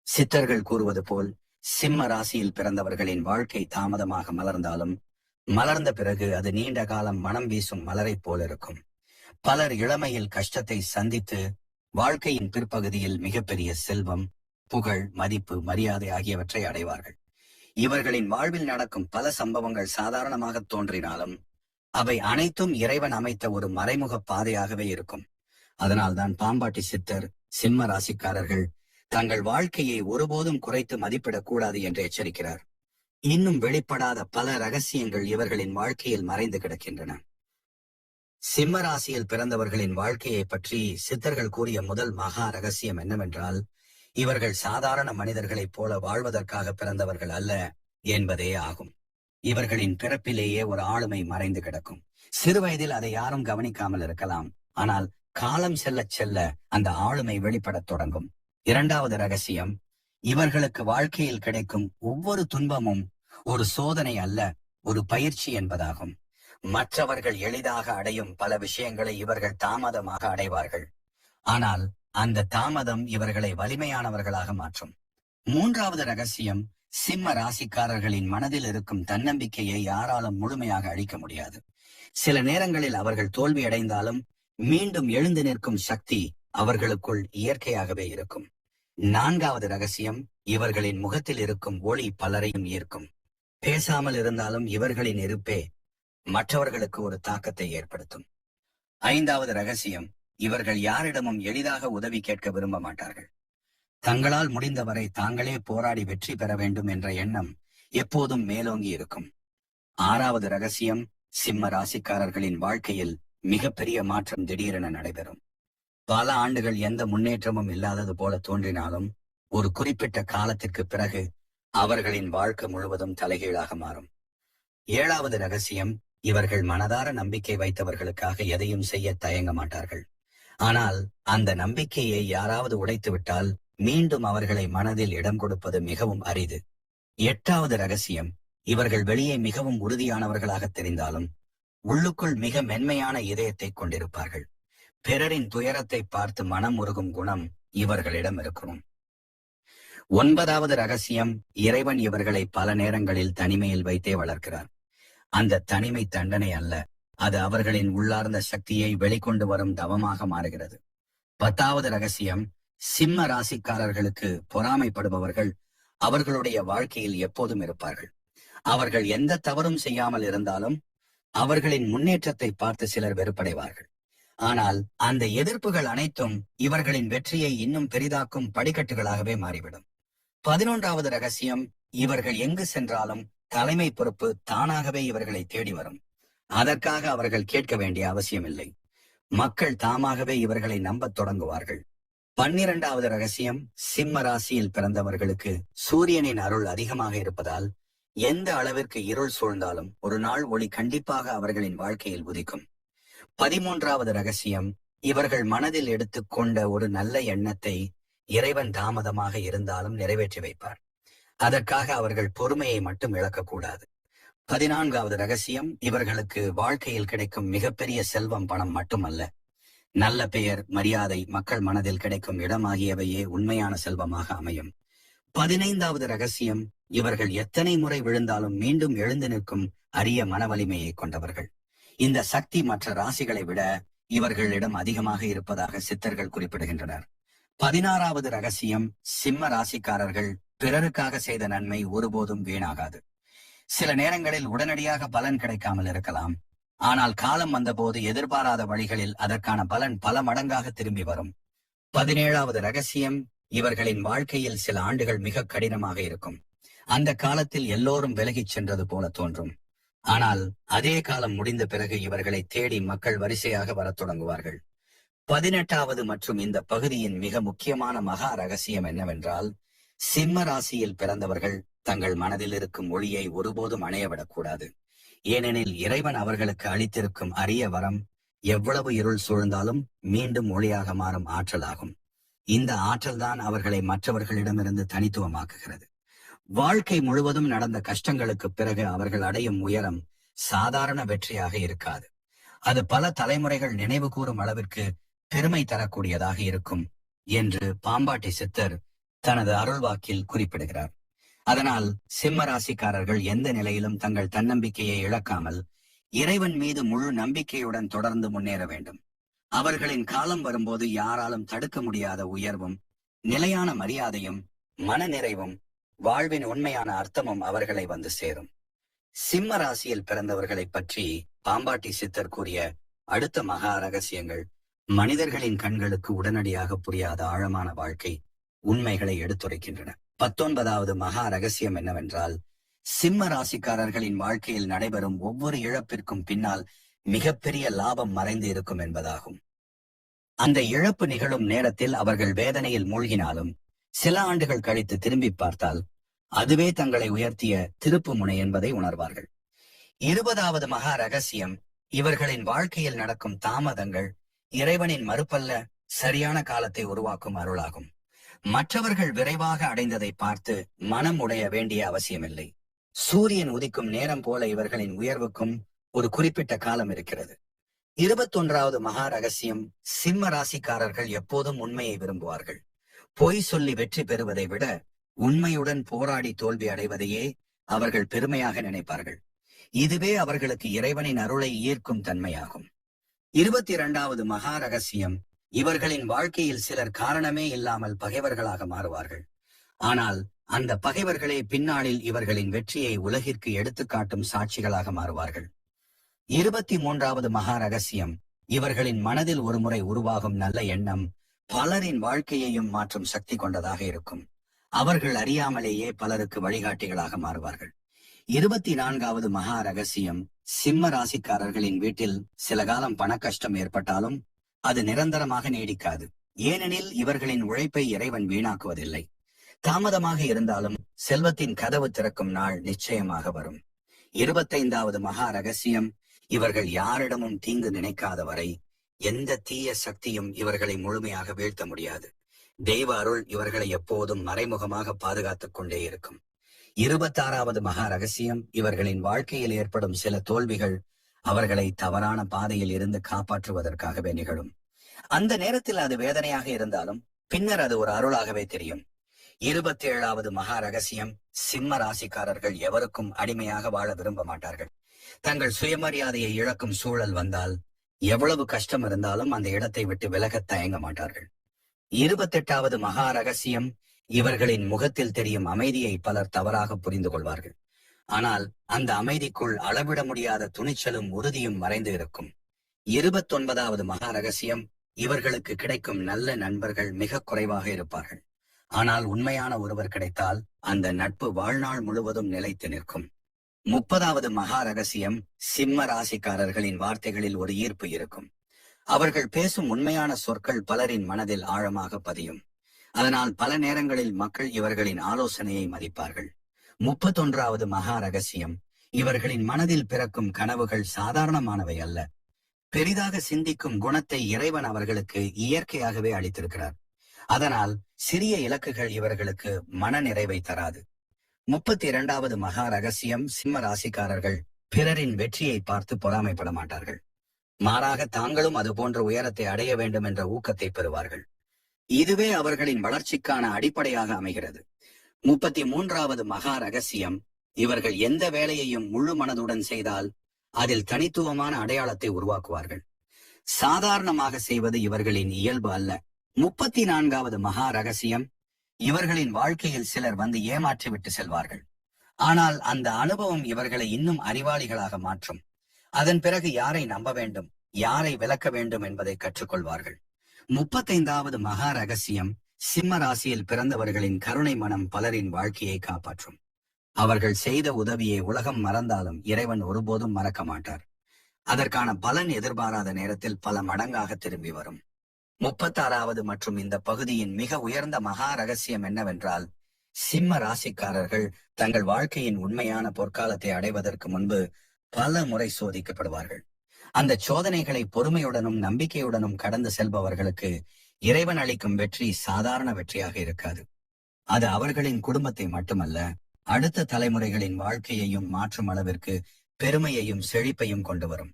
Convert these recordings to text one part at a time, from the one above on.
சித்தர்கள் கூறுவது போல் சிம்ம ராசியில் பிறந்தவர்களின் வாழ்க்கை தாமதமாக மலர்ந்தாலும் மலர்ந்த பிறகு அது நீண்ட காலம் மனம் வீசும் மலரைப் போல் இருக்கும். பலர் இளமையில் கஷ்டத்தை சந்தித்து வாழ்க்கையின் பிற்பகுதியில் மிகப்பெரிய செல்வம், புகழ், மதிப்பு, மரியாதை ஆகியவற்றை அடைவார்கள். இவர்களின் வாழ்வில் நடக்கும் பல சம்பவங்கள் சாதாரணமாக தோன்றினாலும் அவை அனைத்தும் இறைவன் அமைத்த ஒரு மறைமுக பாதையாகவே இருக்கும். அதனால்தான் பாம்பாட்டி சித்தர் சிம்ம ராசிக்காரர்கள் தங்கள் வாழ்க்கையை ஒருபோதும் குறைத்து மதிப்பிடக் கூடாது என்று எச்சரிக்கிறார். இன்னும் வெளிப்படாத பல ரகசியங்கள் இவர்களின் வாழ்க்கையில் மறைந்து கிடக்கின்றன. சிம்ம ராசியில் பிறந்தவர்களின் வாழ்க்கையை பற்றி சித்தர்கள் கூறிய முதல் மகா ரகசியம் என்னவென்றால், இவர்கள் சாதாரண மனிதர்களைப் போல வாழ்வதற்காக பிறந்தவர்கள் அல்ல என்பதே ஆகும். இவர்களின் பிறப்பிலேயே ஒரு ஆளுமை மறைந்து கிடக்கும். சிறு வயதில் அதை யாரும் கவனிக்காமல் இருக்கலாம். ஆனால் காலம் செல்ல செல்ல அந்த ஆளுமை வெளிப்படத் தொடங்கும். இரண்டாவது ரகசியம், இவர்களுக்கு வாழ்க்கையில் கிடைக்கும் ஒவ்வொரு துன்பமும் ஒரு சோதனை அல்ல, ஒரு பயிற்சி என்பதாகும். மற்றவர்கள் எளிதாக அடையும் பல விஷயங்களை இவர்கள் தாமதமாக அடைவார்கள். ஆனால் அந்த தாமதம் இவர்களை வலிமையானவர்களாக மாற்றும். மூன்றாவது ரகசியம், சிம்ம ராசிக்காரர்களின் மனதில் இருக்கும் தன்னம்பிக்கையை யாராலும் முழுமையாக அழிக்க முடியாது. சில நேரங்களில் அவர்கள் தோல்வி அடைந்தாலும் மீண்டும் எழுந்து நிற்கும் சக்தி அவர்களுக்குள் இயற்கையாகவே இருக்கும். நான்காவது ரகசியம், இவர்களின் முகத்தில் இருக்கும் ஒளி பலரையும் ஈர்க்கும். பேசாமல் இருந்தாலும் இவர்களின் இருப்பே மற்றவர்களுக்கு ஒரு தாக்கத்தை ஏற்படுத்தும். ஐந்தாவது ரகசியம், இவர்கள் யாரிடமும் எளிதாக உதவி கேட்க விரும்ப மாட்டார்கள். தங்களால் முடிந்தவரை தாங்களே போராடி வெற்றி பெற வேண்டும் என்ற எண்ணம் எப்போதும் மேலோங்கி இருக்கும். ஆறாவது ரகசியம், சிம்ம ராசிக்காரர்களின் வாழ்க்கையில் மிகப்பெரிய மாற்றம் திடீரென நடைபெறும். பல ஆண்டுகள் எந்த முன்னேற்றமும் இல்லாதது போல தோன்றினாலும் ஒரு குறிப்பிட்ட காலத்திற்கு பிறகு அவர்களின் வாழ்க்கை முழுவதும் தலைகீழாக மாறும். ஏழாவது ரகசியம், இவர்கள் மனதார நம்பிக்கை வைத்தவர்களுக்காக எதையும் செய்ய தயங்க மாட்டார்கள். ஆனால் அந்த நம்பிக்கையை யாராவது உடைத்துவிட்டால் மீண்டும் அவர்களை மனதில் இடம் கொடுப்பது மிகவும் அரிது. எட்டாவது ரகசியம், இவர்கள் வெளியே மிகவும் உறுதியானவர்களாக தெரிந்தாலும் உள்ளுக்குள் மிக மென்மையான இதயத்தை கொண்டிருப்பார்கள். பிறரின் துயரத்தை பார்த்து மனம் உருகும் குணம் இவர்களிடம் இருக்கும். ஒன்பதாவது ரகசியம், இறைவன் இவர்களை பல நேரங்களில் தனிமையில் வைத்தே வளர்க்கிறார். அந்த தனிமை தண்டனை அல்ல, அது அவர்களின் உள்ளார்ந்த சக்தியை வெளிக்கொண்டு வரும் தவமாக மாறுகிறது. பத்தாவது ரகசியம், சிம்ம ராசிக்காரர்களுக்கு பொறாமைப்படுபவர்கள் அவர்களுடைய வாழ்க்கையில் எப்போதும் இருப்பார்கள். அவர்கள் எந்த தவறும் செய்யாமல் இருந்தாலும் அவர்களின் முன்னேற்றத்தை பார்த்து சிலர் வெறுப்படைவார்கள். ஆனால் அந்த எதிர்ப்புகள் அனைத்தும் இவர்களின் வெற்றியை இன்னும் பெரிதாக்கும் படிக்கட்டுகளாகவே மாறிவிடும். 11வது ரகசியம், இவர்கள் எங்கு சென்றாலும் தலைமை பொறுப்பு தானாகவே இவர்களை தேடி வரும். அதற்காக அவர்கள் கேட்க வேண்டிய அவசியமில்லை. மக்கள் தாமாகவே இவர்களை நம்பத் தொடங்குவார்கள். 12வது ரகசியம், சிம்ம ராசியில் பிறந்தவர்களுக்கு சூரியனின் அருள் அதிகமாக இருப்பதால் எந்த அளவிற்கு இருள் சூழ்ந்தாலும் ஒரு நாள் ஒளி கண்டிப்பாக அவர்களின் வாழ்க்கையில் உதிக்கும். 13வது ரகசியம், இவர்கள் மனதில் எடுத்துக்கொண்ட ஒரு நல்ல எண்ணத்தை இறைவன் தாமதமாக இருந்தாலும் நிறைவேற்றி வைப்பார். அதற்காக அவர்கள் பொறுமையை மட்டும் இழக்கக்கூடாது. 14வது ரகசியம், இவர்களுக்கு வாழ்க்கையில் கிடைக்கும் மிகப்பெரிய செல்வம் பணம் மட்டுமல்ல, நல்ல பெயர், மரியாதை, மக்கள் மனதில் கிடைக்கும் இடம் ஆகியவையே உண்மையான செல்வமாக அமையும். 15வது ரகசியம், இவர்கள் எத்தனை முறை விழுந்தாலும் மீண்டும் எழுந்து நிற்கும் அரிய மன வலிமையை கொண்டவர்கள். இந்த சக்தி மற்ற ராசிகளை விட இவர்களிடம் அதிகமாக இருப்பதாக சித்தர்கள் குறிப்பிடுகின்றனர். 16வது ரகசியம், சிம்ம ராசிக்காரர்கள் பிறருக்காக செய்த நன்மை ஒருபோதும் வீணாகாது. சில நேரங்களில் உடனடியாக பலன் கிடைக்காமல் இருக்கலாம். ஆனால் காலம் வந்தபோது எதிர்பாராத வழிகளில் அதற்கான பலன் பல மடங்காக திரும்பி வரும். 17வது ரகசியம், இவர்களின் வாழ்க்கையில் சில ஆண்டுகள் மிக கடினமாக இருக்கும். அந்த காலத்தில் எல்லோரும் விலகிச் சென்றது போல தோன்றும். ஆனால் அதே காலம் முடிந்த பிறகு இவர்களை தேடி மக்கள் வரிசையாக வரத் தொடங்குவார்கள். 18வது மற்றும் இந்த பகுதியின் மிக முக்கியமான மகா ரகசியம் என்னவென்றால், சிம்ம ராசியில் பிறந்தவர்கள் தங்கள் மனதில் இருக்கும் ஒளியை ஒருபோதும் அணையவிடக்கூடாது. ஏனெனில் இறைவன் அவர்களுக்கு அளித்திருக்கும் அரிய வரம் எவ்வளவு இருள் சூழ்ந்தாலும் மீண்டும் ஒளியாக மாறும் ஆற்றலாகும். இந்த ஆற்றல்தான் அவர்களை மற்றவர்களிடமிருந்து தனித்துவமாக்குகிறது. வாழ்க்கை முழுவதும் நடந்த கஷ்டங்களுக்கு பிறகு அவர்கள் அடையும் உயரம் சாதாரண வெற்றியாக இருக்காது. அது பல தலைமுறைகள் நினைவு கூறும் அளவிற்கு பெருமை தரக்கூடியதாக இருக்கும் என்று பாம்பாட்டி சித்தர் தனது அருள்வாக்கில் குறிப்பிடுகிறார். அதனால் சிம்ம ராசிக்காரர்கள் எந்த நிலையிலும் தங்கள் தன்னம்பிக்கையை இழக்காமல் இறைவன் மீது முழு நம்பிக்கையுடன் தொடர்ந்து முன்னேற வேண்டும். அவர்களின் காலம் வரும்போது யாராலும் தடுக்க முடியாத உயர்வும், நிலையான மரியாதையும், மனநிறைவும், வாழ்வின் உண்மையான அர்த்தமும் அவர்களை வந்து சேரும். சிம்ம ராசியில் பிறந்தவர்களை பற்றி பாம்பாட்டி சித்தர் கூறிய அடுத்த மகா ரகசியங்கள் மனிதர்களின் கண்களுக்கு உடனடியாக புரியாத ஆழமான வாழ்க்கை உண்மைகளை எடுத்துரைக்கின்றன. 19வது மகா ரகசியம் என்னவென்றால், சிம்ம ராசிக்காரர்களின் வாழ்க்கையில் நடைபெறும் ஒவ்வொரு இழப்பிற்கும் பின்னால் மிகப்பெரிய லாபம் மறைந்து இருக்கும் என்பதாகும். அந்த இழப்பு நிகழும் நேரத்தில் அவர்கள் வேதனையில் மூழ்கினாலும் சில ஆண்டுகள் கழித்து திரும்பி பார்த்தால் அதுவே தங்களை உயர்த்திய திருப்பு முனை என்பதை உணர்வார்கள். 20வது மகா ரகசியம், இவர்களின் வாழ்க்கையில் நடக்கும் தாமதங்கள் இறைவனின் மறுப்பல்ல, சரியான காலத்தை உருவாக்கும் அருளாகும். மற்றவர்கள் விரைவாக அடைந்ததை பார்த்து மனம் உடைய வேண்டிய அவசியமில்லை. சூரியன் உதிக்கும் நேரம் போல இவர்களின் உயர்வுக்கும் ஒரு குறிப்பிட்ட காலம் இருக்கிறது. 21வது மகா ரகசியம், சிம்ம ராசிக்காரர்கள் எப்போதும் உண்மையை விரும்புவார்கள். பொய் சொல்லி வெற்றி பெறுவதை விட உண்மையுடன் போராடி தோல்வி அடைவதையே அவர்கள் பெருமையாக நினைப்பார்கள். இதுவே அவர்களுக்கு இறைவனின் அருளை ஈர்க்கும் தன்மையாகும். 22வது மகா ரகசியம், இவர்களின் வாழ்க்கையில் சிலர் காரணமே இல்லாமல் பகைவர்களாக மாறுவார்கள். ஆனால் அந்த பகைவர்களே பின்னாளில் இவர்களின் வெற்றியை உலகிற்கு எடுத்துக்காட்டும் சாட்சிகளாக மாறுவார்கள். 23வது மகா ரகசியம், இவர்களின் மனதில் ஒருமுறை உருவாகும் நல்ல எண்ணம் பலரின் வாழ்க்கையையும் மாற்றும் சக்தி கொண்டதாக இருக்கும். அவர்கள் அறியாமலேயே பலருக்கு வழிகாட்டிகளாக மாறுவார்கள். 24வது மகா ரகசியம், சிம்ம ராசிக்காரர்களின் வீட்டில் சில காலம் பண கஷ்டம் ஏற்பட்டாலும் அது நிரந்தரமாக நீடிக்காது. ஏனெனில் இவர்களின் உழைப்பை இறைவன் வீணாக்குவதில்லை. தாமதமாக இருந்தாலும் செல்வத்தின் கதவு திறக்கும் நாள் நிச்சயமாக வரும். 25வது மகா ரகசியம், இவர்கள் யாரிடமும் தீங்கு நினைக்காத வரை எந்த தீய சக்தியும் இவர்களை முழுமையாக வீழ்த்த முடியாது. தெய்வ அருள் இவர்களை எப்போதும் மறைமுகமாக பாதுகாத்துக் கொண்டே இருக்கும். 26வது மகா ரகசியம், இவர்களின் வாழ்க்கையில் ஏற்படும் சில தோல்விகள் அவர்களை தவறான பாதையில் இருந்து காப்பாற்றுவதற்காகவே நிகழும். அந்த நேரத்தில் அது வேதனையாக இருந்தாலும் பின்னர் அது ஒரு அருளாகவே தெரியும். 27வது மகா ரகசியம், சிம்ம ராசிக்காரர்கள் எவருக்கும் அடிமையாக வாழ விரும்ப மாட்டார்கள். தங்கள் சுயமரியாதையை இழக்கும் சூழல் வந்தால் எவ்வளவு கஷ்டம் இருந்தாலும் அந்த இடத்தை விட்டு விலகத் தயங்க மாட்டார்கள். 28வது மகா ரகசியம், இவர்களின் முகத்தில் தெரியும் அமைதியை பலர் தவறாக புரிந்து கொள்வார்கள். ஆனால் அந்த அமைதிக்குள் அளவிட முடியாத துணிச்சலும் உறுதியும் மறைந்து இருக்கும். 29வது மகா ரகசியம், இவர்களுக்கு கிடைக்கும் நல்ல நண்பர்கள் மிக குறைவாக இருப்பார்கள். ஆனால் உண்மையான ஒருவர் கிடைத்தால் அந்த நட்பு வாழ்நாள் முழுவதும் நிலைத்து நிற்கும். 30வது மகா ரகசியம், சிம்ம ராசிக்காரர்களின் வார்த்தைகளில் ஒரு ஈர்ப்பு இருக்கும். அவர்கள் பேசும் உண்மையான சொற்கள் பலரின் மனதில் ஆழமாக பதியும். அதனால் பல நேரங்களில் மக்கள் இவர்களின் ஆலோசனையை மதிப்பார்கள். 31வது மகா ரகசியம், இவர்களின் மனதில் பிறக்கும் கனவுகள் சாதாரணமானவை அல்ல. பெரிதாக சிந்திக்கும் குணத்தை இறைவன் அவர்களுக்கு இயற்கையாகவே அளித்திருக்கிறார். அதனால் சிறிய இலக்குகள் இவர்களுக்கு மன நிறைவை தராது. 32வது மகா ரகசியம், சிம்ம ராசிக்காரர்கள் பிறரின் வெற்றியை பார்த்து பொறாமைப்பட மாட்டார்கள். மாறாக தாங்களும் அது போன்ற உயரத்தை அடைய வேண்டும் என்ற ஊக்கத்தை பெறுவார்கள். இதுவே அவர்களின் வளர்ச்சிக்கான அடிப்படையாக அமைகிறது. 33வது மகா ரகசியம், இவர்கள் எந்த வேலையையும் முழு மனதுடன் செய்தால் அதில் தனித்துவமான அடையாளத்தை உருவாக்குவார்கள். சாதாரணமாக செய்வது இவர்களின் இயல்பு அல்ல. 34வது மகா ரகசியம், இவர்களின் வாழ்க்கையில் சிலர் வந்து ஏமாற்றிவிட்டு செல்வார்கள். ஆனால் அந்த அனுபவம் இவர்களை இன்னும் அறிவாளிகளாக மாற்றும். அதன் பிறகு யாரை நம்ப வேண்டும், யாரை விலக்க வேண்டும் என்பதை கற்றுக்கொள்வார்கள். 35வது மகா ரகசியம், சிம்ம ராசியில் பிறந்தவர்களின் கருணை மனம் பலரின் வாழ்க்கையை காப்பாற்றும். அவர்கள் செய்த உதவியை உலகம் மறந்தாலும் இறைவன் ஒருபோதும் மறக்க மாட்டார். அதற்கான பலன் எதிர்பாராத நேரத்தில் பல மடங்காக திரும்பி வரும். 36வது மற்றும் இந்த பகுதியின் மிக உயர்ந்த மகா ரகசியம் என்னவென்றால், சிம்ம ராசிக்காரர்கள் தங்கள் வாழ்க்கையின் உண்மையான பொற்காலத்தை அடைவதற்கு முன்பு பல முறை சோதிக்கப்படுவார்கள். அந்த சோதனைகளை பொறுமையுடனும் நம்பிக்கையுடனும் கடந்து செல்பவர்களுக்கு இறைவன் அளிக்கும் வெற்றி சாதாரண வெற்றியாக இருக்காது. அது அவர்களின் குடும்பத்தை மட்டுமல்ல, அடுத்த தலைமுறைகளின் வாழ்க்கையையும் மாற்றும் அளவிற்கு பெருமையையும் செழிப்பையும் கொண்டு வரும்.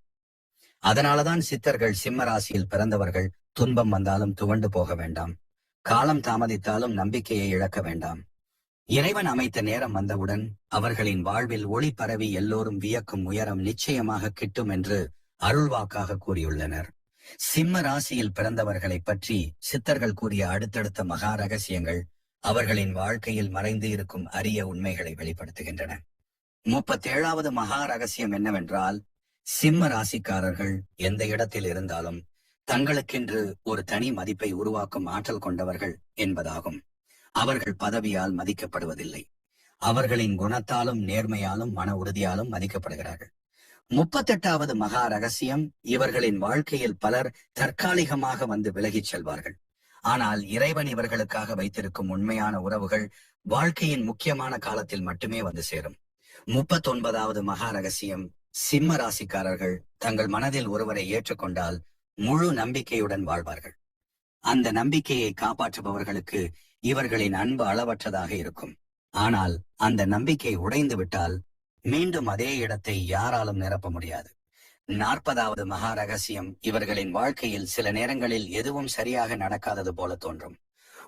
அதனாலதான் சித்தர்கள் சிம்ம ராசியில் பிறந்தவர்கள் துன்பம் வந்தாலும் துவண்டு போக வேண்டாம், காலம் தாமதித்தாலும் நம்பிக்கையை இழக்க வேண்டாம். இறைவன் அமைத்த நேரம் வந்தவுடன் அவர்களின் வாழ்வில் ஒளி பரவி எல்லோரும் வியக்கும் உயரம் நிச்சயமாக கிட்டும் என்று அருள்வாக்காக கூறியுள்ளனர். சிம்ம ராசியில் பிறந்தவர்களை பற்றி சித்தர்கள் கூறிய அடுத்தடுத்த மகா ரகசியங்கள் அவர்களின் வாழ்க்கையில் மறைந்து இருக்கும் அரிய உண்மைகளை வெளிப்படுத்துகின்றன. 37வது மகா ரகசியம் என்னவென்றால், சிம்ம ராசிக்காரர்கள் எந்த இடத்தில் இருந்தாலும் தங்களுக்கென்று ஒரு தனி மதிப்பை உருவாக்கும் ஆற்றல் கொண்டவர்கள் என்பதாகும். அவர்கள் பதவியால் மதிக்கப்படுவதில்லை. அவர்களின் குணத்தாலும் நேர்மையாலும் மன உறுதியாலும் மதிக்கப்படுகிறார்கள். 38வது மகா ரகசியம், இவர்களின் வாழ்க்கையில் பலர் தற்காலிகமாக வந்து விலகிச் செல்வார்கள். ஆனால் இறைவன் இவர்களுக்காக வைத்திருக்கும் உண்மையான உறவுகள் வாழ்க்கையின் முக்கியமான காலத்தில் மட்டுமே வந்து சேரும். 39வது மகா ரகசியம், சிம்ம ராசிக்காரர்கள் தங்கள் மனதில் ஒருவரை ஏற்றுக்கொண்டால் முழு நம்பிக்கையுடன் வாழ்வார்கள். அந்த நம்பிக்கையை காப்பாற்றுபவர்களுக்கு இவர்களின் அன்பு அளவற்றதாக இருக்கும். ஆனால் அந்த நம்பிக்கை உடைந்து விட்டால் மீண்டும் அதே இடத்தை யாராலும் நிரப்ப முடியாது. 40வது மகா ரகசியம், இவர்களின் வாழ்க்கையில் சில நேரங்களில் எதுவும் சரியாக நடக்காதது போல தோன்றும்.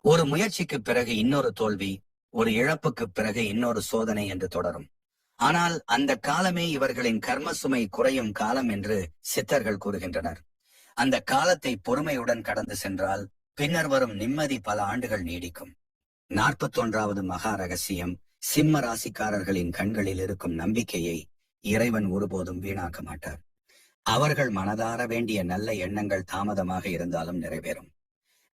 ஒரு முயற்சிக்கு பிறகு இன்னொரு தோல்வி, ஒரு இழப்புக்கு பிறகு இன்னொரு சோதனை என்று தொடரும். ஆனால் அந்த காலமே இவர்களின் கர்ம சுமை குறையும் காலம் என்று சித்தர்கள் கூறுகின்றனர். அந்த காலத்தை பொறுமையுடன் கடந்து சென்றால் பின்னர் வரும் நிம்மதி பல ஆண்டுகள் நீடிக்கும். 41வது மகா ரகசியம், சிம்ம ராசிக்காரர்களின் கண்களில் இருக்கும் நம்பிக்கையை இறைவன் ஒருபோதும் வீணாக்க மாட்டார். அவர்கள் மனதார வேண்டிய நல்ல எண்ணங்கள் தாமதமாக இருந்தாலும் நிறைவேறும்.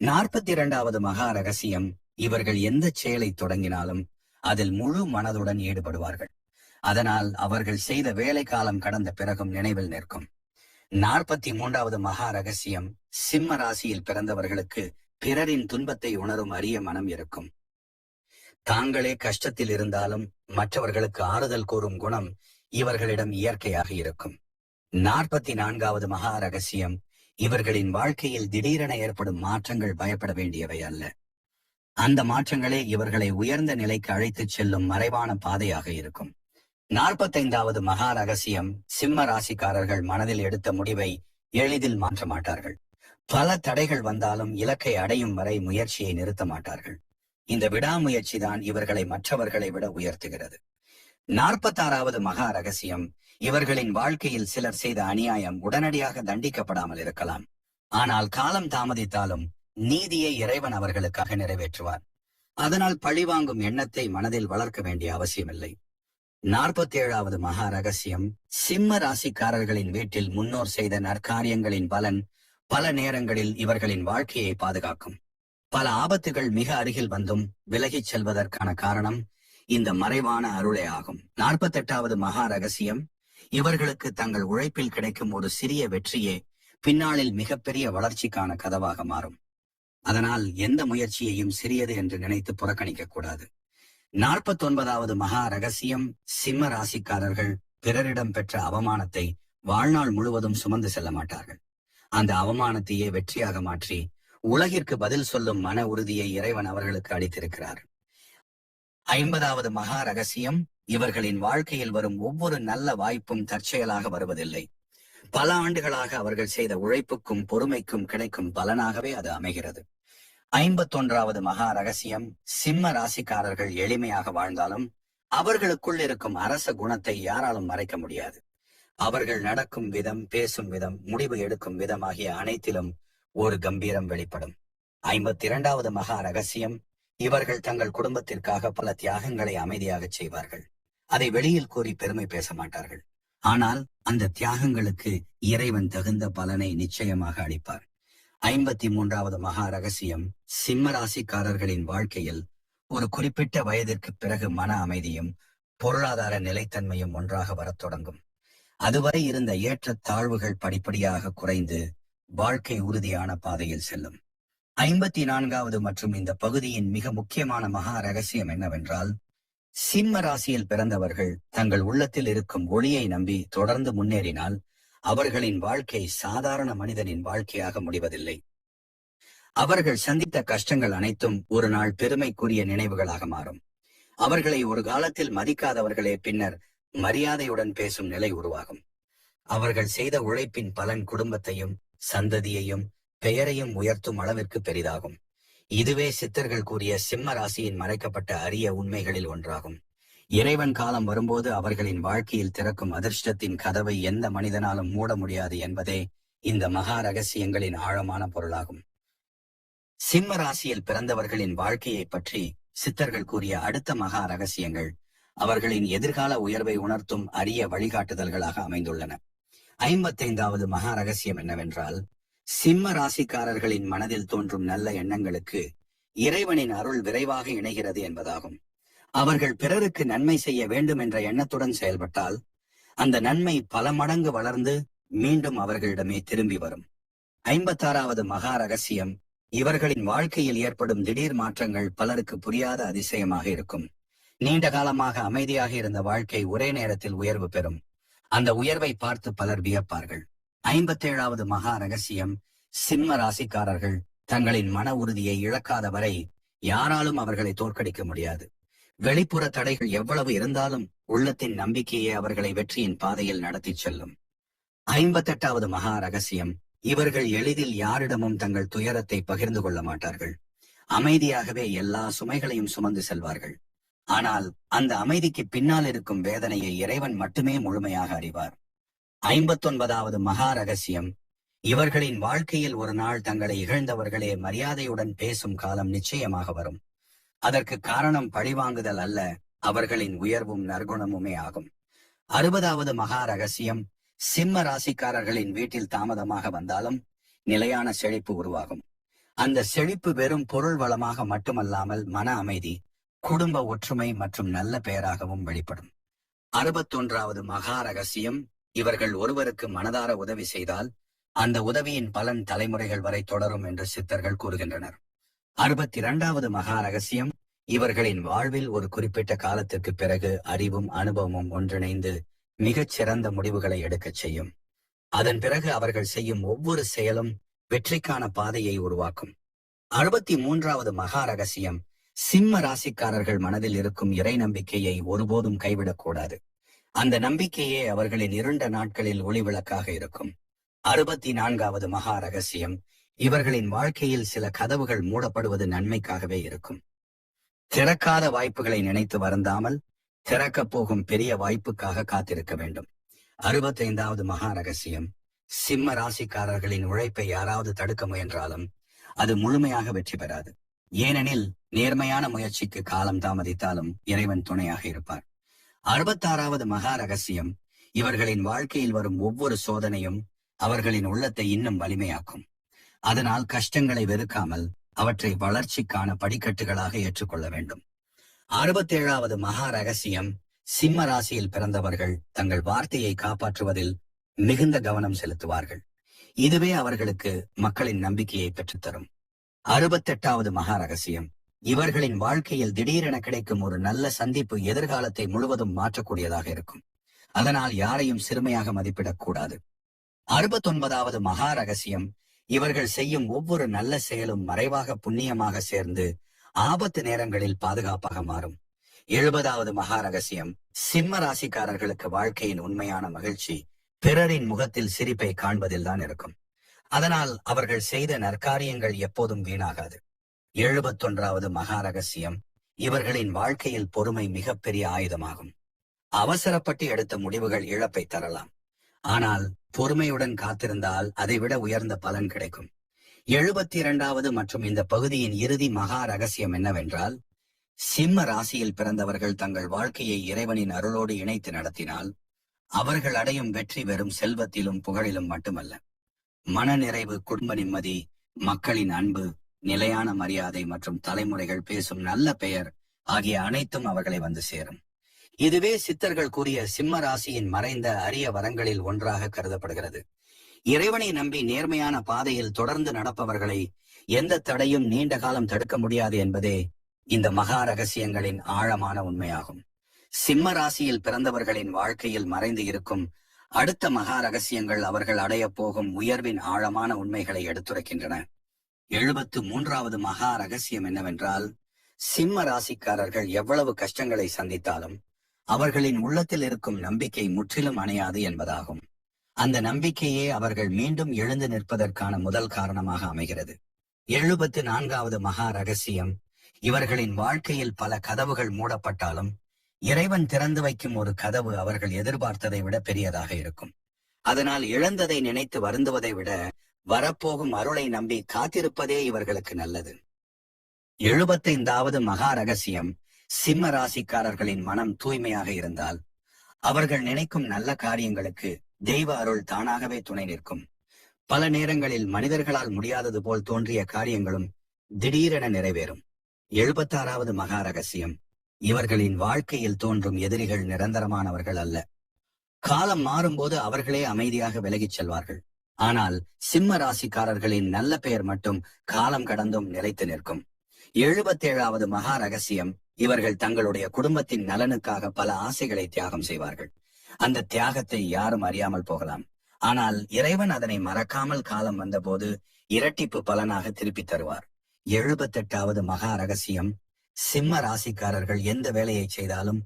42வது மகா ரகசியம், இவர்கள் எந்த செயலை தொடங்கினாலும் அதில் முழு மனதுடன் ஈடுபடுவார்கள். அதனால் அவர்கள் செய்த வேலை காலம் கடந்த பிறகும் நினைவில் நிற்கும். 43வது மகா ரகசியம், சிம்ம ராசியில் பிறந்தவர்களுக்கு பிறரின் துன்பத்தை உணரும் அரிய மனம் இருக்கும். தாங்களே கஷ்டத்தில் இருந்தாலும் மற்றவர்களுக்கு ஆறுதல் கூறும் குணம் இவர்களிடம் இயற்கையாக இருக்கும். 44வது மகா ரகசியம், இவர்களின் வாழ்க்கையில் திடீரென ஏற்படும் மாற்றங்கள் பயப்பட வேண்டியவை அல்ல. அந்த மாற்றங்களே இவர்களை உயர்ந்த நிலைக்கு அழைத்துச் செல்லும் மறைவான பாதையாக இருக்கும். 45வது மகா ரகசியம், சிம்ம ராசிக்காரர்கள் மனதில் எடுத்த முடிவை எளிதில் மாற்ற மாட்டார்கள். பல தடைகள் வந்தாலும் இலக்கை அடையும் வரை முயற்சியை நிறுத்த மாட்டார்கள். இந்த விடாமுயற்சி தான் இவர்களை மற்றவர்களை விட உயர்த்துகிறது. 46வது மகா ரகசியம், இவர்களின் வாழ்க்கையில் சிலர் செய்த அநியாயம் உடனடியாக தண்டிக்கப்படாமல் இருக்கலாம். ஆனால் காலம் தாமதித்தாலும் நீதியை இறைவன் அவர்களுக்காக நிறைவேற்றுவார். அதனால் பழிவாங்கும் எண்ணத்தை மனதில் வளர்க்க வேண்டிய அவசியமில்லை. 47வது மகா ரகசியம், சிம்ம ராசிக்காரர்களின் வீட்டில் முன்னோர் செய்த நற்காரியங்களின் பலன் பல நேரங்களில் இவர்களின் வாழ்க்கையை பாதுகாக்கும். பல ஆபத்துகள் மிக அருகில் வந்தும் விலகிச் செல்வதற்கான காரணம் இந்த மறைவான அருளே ஆகும். 48வது மகா ரகசியம், இவர்களுக்கு தங்கள் உழைப்பில் கிடைக்கும் ஒரு சிறிய வெற்றியே பின்னாளில் மிகப்பெரிய வளர்ச்சிக்கான கதவாக மாறும். அதனால் எந்த முயற்சியையும் சிறியது என்று நினைத்து புறக்கணிக்க கூடாது. 49வது மகா ரகசியம், சிம்ம ராசிக்காரர்கள் பிறரிடம் பெற்ற அவமானத்தை வாழ்நாள் முழுவதும் சுமந்து செல்ல மாட்டார்கள். அந்த அவமானத்தையே வெற்றியாக மாற்றி உலகிற்கு பதில் சொல்லும் மன உறுதியை இறைவன் அவர்களுக்கு அளித்திருக்கிறார். 50வது மகா ரகசியம், இவர்களின் வாழ்க்கையில் வரும் ஒவ்வொரு நல்ல வாய்ப்பும் தற்செயலாக வருவதில்லை. பல ஆண்டுகளாக அவர்கள் செய்த உழைப்புக்கும் பொறுமைக்கும் கிடைக்கும் பலனாகவே அது அமைகிறது. 51வது மகா ரகசியம், சிம்ம ராசிக்காரர்கள் எளிமையாக வாழ்ந்தாலும் அவர்களுக்குள் இருக்கும் அரச குணத்தை யாராலும் மறைக்க முடியாது. அவர்கள் நடக்கும் விதம், பேசும் விதம், முடிவு எடுக்கும் விதம் ஆகிய அனைத்திலும் ஒரு கம்பீரம் வெளிப்படும். 52வது மகா ரகசியம், இவர்கள் தங்கள் குடும்பத்திற்காக பல தியாகங்களை அமைதியாக செய்வார்கள். அதை வெளியில் கூறி பெருமை பேச மாட்டார்கள். ஆனால் அந்த தியாகங்களுக்கு இறைவன் தகுந்த பலனை நிச்சயமாக அளிப்பார். 53வது மகா ரகசியம், சிம்ம ராசிக்காரர்களின் வாழ்க்கையில் ஒரு குறிப்பிட்ட வயதிற்கு பிறகு மன அமைதியும் பொருளாதார நிலைத்தன்மையும் ஒன்றாக வரத் தொடங்கும். அதுவரை இருந்த ஏற்ற தாழ்வுகள் படிப்படியாக குறைந்து வாழ்க்கை உறுதியான பாதையில் செல்லும். 54வது மற்றும் இந்த பகுதியின் மிக முக்கியமான மகா ரகசியம் என்னவென்றால், சிம்ம ராசியில் பிறந்தவர்கள் தங்கள் உள்ளத்தில் இருக்கும் ஒளியை நம்பி தொடர்ந்து முன்னேறினால் அவர்களின் வாழ்க்கை சாதாரண மனிதனின் வாழ்க்கையாக முடிவதில்லை. அவர்கள் சந்தித்த கஷ்டங்கள் அனைத்தும் ஒரு நாள் பெருமைக்குரிய நினைவுகளாக மாறும். அவர்களை ஒரு காலத்தில் மதிக்காதவர்களே பின்னர் மரியாதையுடன் பேசும் நிலை உருவாகும். அவர்கள் செய்த உழைப்பின் பலன் குடும்பத்தையும் சந்ததியையும் பெயரையும் உயர்த்தும் அளவிற்கு பெரிதாகும். இதுவே சித்தர்கள் கூறிய சிம்ம ராசியின் மறைக்கப்பட்ட அரிய உண்மைகளில் ஒன்றாகும். இறைவன் காலம் வரும்போது அவர்களின் வாழ்க்கையில் திறக்கும் அதிர்ஷ்டத்தின் கதவை எந்த மனிதனாலும் மூட முடியாது என்பதே இந்த மகா ரகசியங்களின் ஆழமான பொருளாகும். சிம்ம ராசியில் பிறந்தவர்களின் வாழ்க்கையை பற்றி சித்தர்கள் கூறிய அடுத்த மகா ரகசியங்கள் அவர்களின் எதிர்கால உயர்வை உணர்த்தும் அரிய வழிகாட்டுதல்களாக அமைந்துள்ளன. 55வது மகா ரகசியம் என்னவென்றால், சிம்ம ராசிக்காரர்களின் மனதில் தோன்றும் நல்ல எண்ணங்களுக்கு இறைவனின் அருள் விரைவாக இணைகிறது என்பதாகும். அவர்கள் பிறருக்கு நன்மை செய்ய வேண்டும் என்ற எண்ணத்துடன் செயல்பட்டால் அந்த நன்மை பல மடங்கு வளர்ந்து மீண்டும் அவர்களிடமே திரும்பி வரும். 56வது மகா ரகசியம், இவர்களின் வாழ்க்கையில் ஏற்படும் திடீர் மாற்றங்கள் பலருக்கு புரியாத அதிசயமாக இருக்கும். நீண்ட காலமாக அமைதியாக இருந்த வாழ்க்கை ஒரே நேரத்தில் உயர்வு பெறும். அந்த உயர்வை பார்த்து பலர் வியப்பார்கள். 57வது மகா ரகசியம், சிம்ம ராசிக்காரர்கள் தங்களின் மன உறுதியை இழக்காத வரை யாராலும் அவர்களை தோற்கடிக்க முடியாது. வெளிப்புற தடைகள் எவ்வளவு இருந்தாலும் உள்ளத்தின் நம்பிக்கையே அவர்களை வெற்றியின் பாதையில் நடத்தி செல்லும். 58வது மகா ரகசியம், இவர்கள் எளிதில் யாரிடமும் தங்கள் துயரத்தை பகிர்ந்து கொள்ள மாட்டார்கள். அமைதியாகவே எல்லா சுமைகளையும் சுமந்து செல்வார்கள். ஆனால் அந்த அமைதிக்கு பின்னால் இருக்கும் வேதனையை இறைவன் மட்டுமே முழுமையாக அறிவார். 59வது மகா ரகசியம், இவர்களின் வாழ்க்கையில் ஒரு நாள் தங்களை இகழ்ந்தவர்களே மரியாதையுடன் பேசும் காலம் நிச்சயமாக வரும். அதற்கு காரணம் பழிவாங்குதல் அல்ல, அவர்களின் உயர்வும் நற்குணமுமே ஆகும். 60வது மகா ரகசியம், சிம்ம ராசிக்காரர்களின் வீட்டில் தாமதமாக வந்தாலும் நிலையான செழிப்பு உருவாகும். அந்த செழிப்பு வெறும் பொருள் வளமாக மட்டுமல்லாமல் மன அமைதி, குடும்ப ஒற்றுமை மற்றும் நல்ல பெயராகவும் வெளிப்படும். 61வது மகா ரகசியம், இவர்கள் ஒருவருக்கு மனதார உதவி செய்தால் அந்த உதவியின் பலன் தலைமுறைகள் வரை தொடரும் என்று சித்தர்கள் கூறுகின்றனர். 62வது மகா ரகசியம், இவர்களின் வாழ்வில் ஒரு குறிப்பிட்ட காலத்திற்கு பிறகு அறிவும் அனுபவமும் ஒன்றிணைந்து மிகச் சிறந்த முடிவுகளை எடுக்கச் செய்யும். அதன் பிறகு அவர்கள் செய்யும் ஒவ்வொரு செயலும் வெற்றிக்கான பாதையை உருவாக்கும். 63வது மகா ரகசியம், சிம்ம ராசிக்காரர்கள் மனதில் இருக்கும் இறை நம்பிக்கையை ஒருபோதும் கைவிடக்கூடாது. அந்த நம்பிக்கையே அவர்களின் இருண்ட நாட்களில் ஒளிவிளக்காக இருக்கும். 64வது மகா ரகசியம், இவர்களின் வாழ்க்கையில் சில கதவுகள் மூடப்படுவது நன்மைக்காகவே இருக்கும். திறக்காத வாய்ப்புகளை நினைத்து வருந்தாமல் திறக்கப் போகும் பெரிய வாய்ப்புக்காக காத்திருக்க வேண்டும். 65வது மகா ரகசியம், சிம்ம ராசிக்காரர்களின் உழைப்பை யாராவது தடுக்க முயன்றாலும் அது முழுமையாக வெற்றி பெறாது. ஏனெனில் நேர்மையான முயற்சிக்கு காலம் தாமதித்தாலும் இறைவன் துணையாக இருப்பார். 66வது மகா ரகசியம், இவர்களின் வாழ்க்கையில் வரும் ஒவ்வொரு சோதனையும் அவர்களின் உள்ளத்தை இன்னும் வலிமையாக்கும். அதனால் கஷ்டங்களை வெறுக்காமல் அவற்றை வளர்ச்சிக்கான படிக்கட்டுகளாக ஏற்றுக்கொள்ள வேண்டும். 67வது மகா ரகசியம், சிம்ம ராசியில் பிறந்தவர்கள் தங்கள் வார்த்தையை காப்பாற்றுவதில் மிகுந்த கவனம் செலுத்துவார்கள். இதுவே அவர்களுக்கு மக்களின் நம்பிக்கையை பெற்றுத்தரும். 68வது மகா ரகசியம், இவர்களின் வாழ்க்கையில் திடீரென கிடைக்கும் ஒரு நல்ல சந்திப்பு எதிர்காலத்தை முழுவதும் மாற்றக்கூடியதாக இருக்கும். அதனால் யாரையும் சிறுமையாக மதிப்பிடக்கூடாது. 69வது மகா ரகசியம், இவர்கள் செய்யும் ஒவ்வொரு நல்ல செயலும் மறைவாக புண்ணியமாக சேர்ந்து ஆபத்து நேரங்களில் பாதுகாப்பாக மாறும். 70வது மகா ரகசியம், சிம்ம ராசிக்காரர்களுக்கு வாழ்க்கையின் உண்மையான மகிழ்ச்சி பிறரின் முகத்தில் சிரிப்பை காண்பதில் தான் இருக்கும். அதனால் அவர்கள் செய்த நற்காரியங்கள் எப்போதும் வீணாகாது. 71வது மகா ரகசியம், இவர்களின் வாழ்க்கையில் பொறுமை மிகப்பெரிய ஆயுதமாகும். அவசரப்பட்டு எடுத்த முடிவுகள் இழப்பை தரலாம். ஆனால் பொறுமையுடன் காத்திருந்தால் அதைவிட உயர்ந்த பலன் கிடைக்கும். 72வது மற்றும் இந்த பகுதியின் இறுதி மகா ரகசியம் என்னவென்றால், சிம்ம ராசியில் பிறந்தவர்கள் தங்கள் வாழ்க்கையை இறைவனின் அருளோடு இணைத்து நடத்தினால் அவர்கள் அடையும் வெற்றி வெறும் செல்வத்திலும் புகழிலும் மட்டுமல்ல, மன நிறைவு, குடும்ப நிம்மதி, மக்களின் அன்பு, நிலையான மரியாதை மற்றும் தலைமுறைகள் பேசும் நல்ல பெயர் ஆகிய அனைத்தும் அவர்களை வந்து சேரும். இதுவே சித்தர்கள் கூறிய சிம்ம ராசியின் மறைந்த அரிய வரங்களில் ஒன்றாக கருதப்படுகிறது. இறைவனை நம்பி நேர்மையான பாதையில் தொடர்ந்து நடப்பவர்களை எந்த தடையும் நீண்ட காலம் தடுக்க முடியாது என்பதே இந்த மகா ரகசியங்களின் ஆழமான உண்மையாகும். சிம்ம ராசியில் பிறந்தவர்களின் வாழ்க்கையில் மறைந்து இருக்கும் அடுத்த மகா ரகசியங்கள் அவர்கள் அடைய போகும் உயர்வின் ஆழமான உண்மைகளை எடுத்துரைக்கின்றன. 73வது மகா ரகசியம் என்னவென்றால், சிம்ம ராசிக்காரர்கள் எவ்வளவு கஷ்டங்களை சந்தித்தாலும் அவர்களின் உள்ளத்தில் இருக்கும் நம்பிக்கை முற்றிலும் அணையாது என்பதாகும். அந்த நம்பிக்கையே அவர்கள் மீண்டும் எழுந்து நிற்பதற்கான முதல் காரணமாக அமைகிறது. 74வது மகா ரகசியம். இவர்களின் வாழ்க்கையில் பல கதவுகள் மூடப்பட்டாலும் இறைவன் திறந்து வைக்கும் ஒரு கதவு அவர்கள் எதிர்பார்த்ததை விட பெரியதாக இருக்கும். அதனால் இழந்ததை நினைத்து வருந்துவதை விட வரப்போகும் அருளை நம்பி காத்திருப்பதே இவர்களுக்கு நல்லது. 75வது மகா ரகசியம். சிம்ம ராசிக்காரர்களின் மனம் தூய்மையாக இருந்தால் அவர்கள் நினைக்கும் நல்ல காரியங்களுக்கு தெய்வ அருள் தானாகவே துணை நிற்கும். பல நேரங்களில் மனிதர்களால் முடியாதது போல் தோன்றிய காரியங்களும் திடீரென நிறைவேறும். 76வது மகா ரகசியம். இவர்களின் வாழ்க்கையில் தோன்றும் எதிரிகள் நிரந்தரமானவர்கள் அல்ல. காலம் மாறும்போது அவர்களே அமைதியாக விலகிச் செல்வார்கள். ஆனால் சிம்ம ராசிக்காரர்களின் நல்ல பெயர் மட்டும் காலம் கடந்தும் நிலைத்து நிற்கும். 77வது மகா ரகசியம். இவர்கள் தங்களுடைய குடும்பத்தின் நலனுக்காக பல ஆசைகளை தியாகம் செய்வார்கள். அந்த தியாகத்தை யாரும் அறியாமல் போகலாம். ஆனால் இறைவன் அதனை மறக்காமல் காலம் வந்தபோது இரட்டிப்பு பலனாக திருப்பி தருவார். 78வது மகா ரகசியம். சிம்ம ராசிக்காரர்கள் எந்த வேலையை செய்தாலும்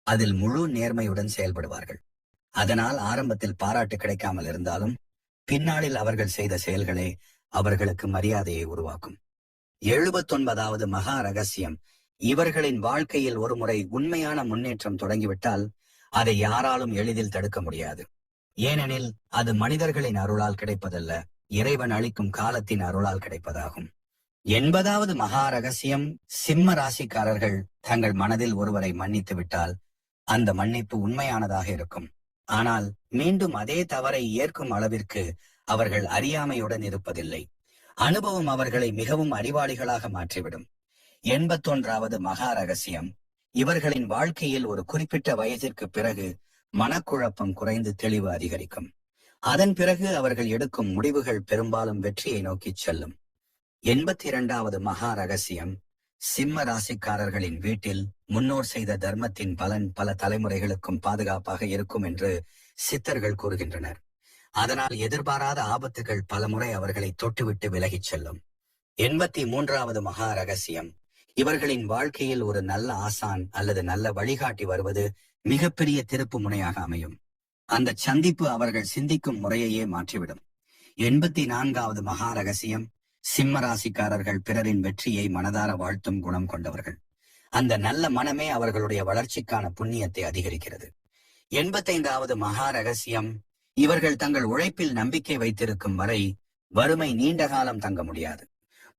அதில் முழு நேர்மையுடன் செயல்படுவார்கள். அதனால் ஆரம்பத்தில் பாராட்டு கிடைக்காமல் இருந்தாலும் பின்னாளில் அவர்கள் செய்த செயல்களே அவர்களுக்கு மரியாதையை உருவாக்கும். 79வது மகா ரகசியம். இவர்களின் வாழ்க்கையில் ஒருமுறை உண்மையான முன்னேற்றம் தொடங்கிவிட்டால் அதை யாராலும் எளிதில் தடுக்க முடியாது. ஏனெனில் அது மனிதர்களின் அருளால் கிடைப்பதல்ல, இறைவன் அளிக்கும் காலத்தின் அருளால் கிடைப்பதாகும். 80வது மகா ரகசியம். சிம்ம ராசிக்காரர்கள் தங்கள் மனதில் ஒருவரை மன்னித்து விட்டால் அந்த மன்னிப்பு உண்மையானதாக இருக்கும். ஆனால் மீண்டும் அதே தவறை ஏற்கும் அளவிற்கு அவர்கள் அறியாமையுடன் இருப்பதில்லை. அனுபவம் அவர்களை மிகவும் அறிவாளிகளாக மாற்றிவிடும். 81வது மகா ரகசியம். இவர்களின் வாழ்க்கையில் ஒரு குறிப்பிட்ட வயதிற்கு பிறகு மனக்குழப்பம் குறைந்து தெளிவு அதிகரிக்கும். அதன் பிறகு அவர்கள் எடுக்கும் முடிவுகள் பெரும்பாலும் வெற்றியை நோக்கி செல்லும். 82வது மகா ரகசியம். சிம்ம ராசிக்காரர்களின் வீட்டில் முன்னோர் செய்த தர்மத்தின் பலன் பல தலைமுறைகளுக்கும் பாதுகாப்பாக இருக்கும் என்று சித்தர்கள் கூறுகின்றனர். அதனால் எதிர்பாராத ஆபத்துகள் பல முறை அவர்களை தொட்டுவிட்டு விலகிச் செல்லும். 83வது மகா ரகசியம். இவர்களின் வாழ்க்கையில் ஒரு நல்ல ஆசான் அல்லது நல்ல வழிகாட்டி வருவது மிகப்பெரிய திருப்பு முனையாக அமையும். அந்த சந்திப்பு அவர்கள் சிந்திக்கும் முறையையே மாற்றிவிடும். 84வது மகா ரகசியம். சிம்ம ராசிக்காரர்கள் பிறரின் வெற்றியை மனதார வாழ்த்தும் குணம் கொண்டவர்கள். அந்த நல்ல மனமே அவர்களுடைய வளர்ச்சிக்கான புண்ணியத்தை அதிகரிக்கிறது. 85வது மகா ரகசியம். இவர்கள் தங்கள் உழைப்பில் நம்பிக்கை வைத்திருக்கும் வரை வறுமை நீண்ட காலம் தங்க முடியாது.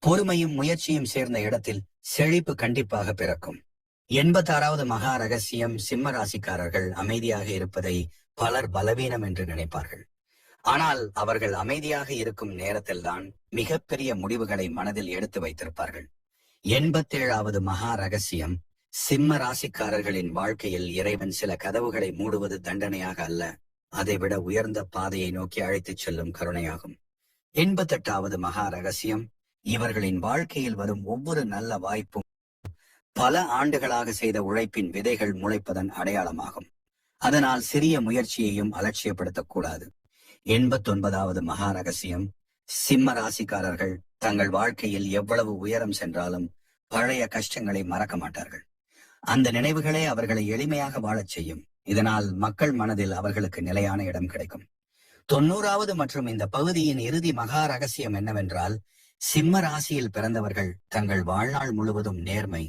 பொறுமையும் முயற்சியும் சேர்ந்த இடத்தில் செழிப்பு கண்டிப்பாக பிறக்கும். 86வது மகா ரகசியம். சிம்ம ராசிக்காரர்கள் அமைதியாக இருப்பதை பலர் பலவீனம் என்று நினைப்பார்கள். ஆனால் அவர்கள் அமைதியாக இருக்கும் நேரத்தில்தான் மிகப்பெரிய முடிவுகளை மனதில் எடுத்து வைத்திருப்பார்கள். 87வது மகா ரகசியம். சிம்ம ராசிக்காரர்களின் வாழ்க்கையில் இறைவன் சில கதவுகளை மூடுவது தண்டனையாக அல்ல, அதைவிட உயர்ந்த பாதையை நோக்கி அழைத்துச் செல்லும் கருணையாகும். 88வது மகா ரகசியம். இவர்களின் வாழ்க்கையில் வரும் ஒவ்வொரு நல்ல வாய்ப்பும் பல ஆண்டுகளாக செய்த உழைப்பின் விதைகள் முளைப்பதன் அடையாளமாகும். அதனால் சிறிய முயற்சியையும் அலட்சியப்படுத்தக்கூடாது. 89வது மகா ரகசியம். சிம்ம ராசிக்காரர்கள் தங்கள் வாழ்க்கையில் எவ்வளவு உயரம் சென்றாலும் பழைய கஷ்டங்களை மறக்க மாட்டார்கள். அந்த நினைவுகளே அவர்களை எளிமையாக வாழச் செய்யும். இதனால் மக்கள் மனதில் அவர்களுக்கு நிலையான இடம் கிடைக்கும். 90வது மற்றும் இந்த பகுதியின் இறுதி மகா ரகசியம் என்னவென்றால், சிம்ம ராசியில் பிறந்தவர்கள் தங்கள் வாழ்நாள் முழுவதும் நேர்மை,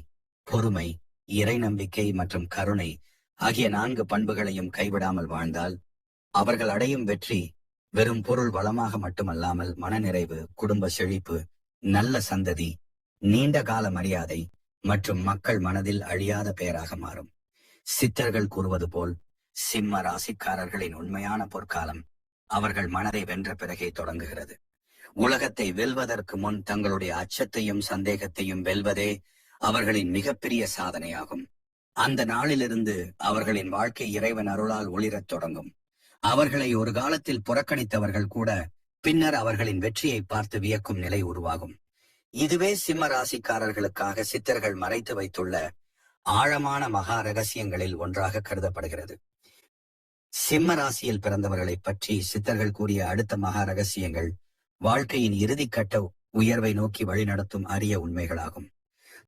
பொறுமை, இறை நம்பிக்கை மற்றும் கருணை ஆகிய 4 பண்புகளையும் கைவிடாமல் வாழ்ந்தால் அவர்கள் அடையும் வெற்றி வெறும் பொருள் வளமாக மட்டுமல்லாமல் மனநிறைவு, குடும்ப செழிப்பு, நல்ல சந்ததி, நீண்ட கால மரியாதை மற்றும் மக்கள் மனதில் அழியாத பெயராக மாறும். சித்தர்கள் கூறுவது போல் சிம்ம ராசிக்காரர்களின் உண்மையான பொற்காலம் அவர்கள் மனதை வென்ற பிறகே தொடங்குகிறது. உலகத்தை வெல்வதற்கு முன் தங்களுடைய அச்சத்தையும் சந்தேகத்தையும் வெல்வதே அவர்களின் மிகப்பெரிய சாதனையாகும். அந்த நாளிலிருந்து அவர்களின் வாழ்க்கை இறைவன் அருளால் ஒளிரத் தொடங்கும். அவர்களை ஒரு காலத்தில் புறக்கணித்தவர்கள் கூட பின்னர் அவர்களின் வெற்றியை பார்த்து வியக்கும் நிலை உருவாகும். இதுவே சிம்ம ராசிக்காரர்களுக்காக சித்தர்கள் மறைத்து வைத்துள்ள ஆழமான மகா ரகசியங்களில் ஒன்றாக கருதப்படுகிறது. சிம்ம ராசியில் பிறந்தவர்களை பற்றி சித்தர்கள் கூறிய அடுத்த மகா ரகசியங்கள் வாழ்க்கையின் இறுதிக்கட்ட உயர்வை நோக்கி வழிநடத்தும் அரிய உண்மைகளாகும்.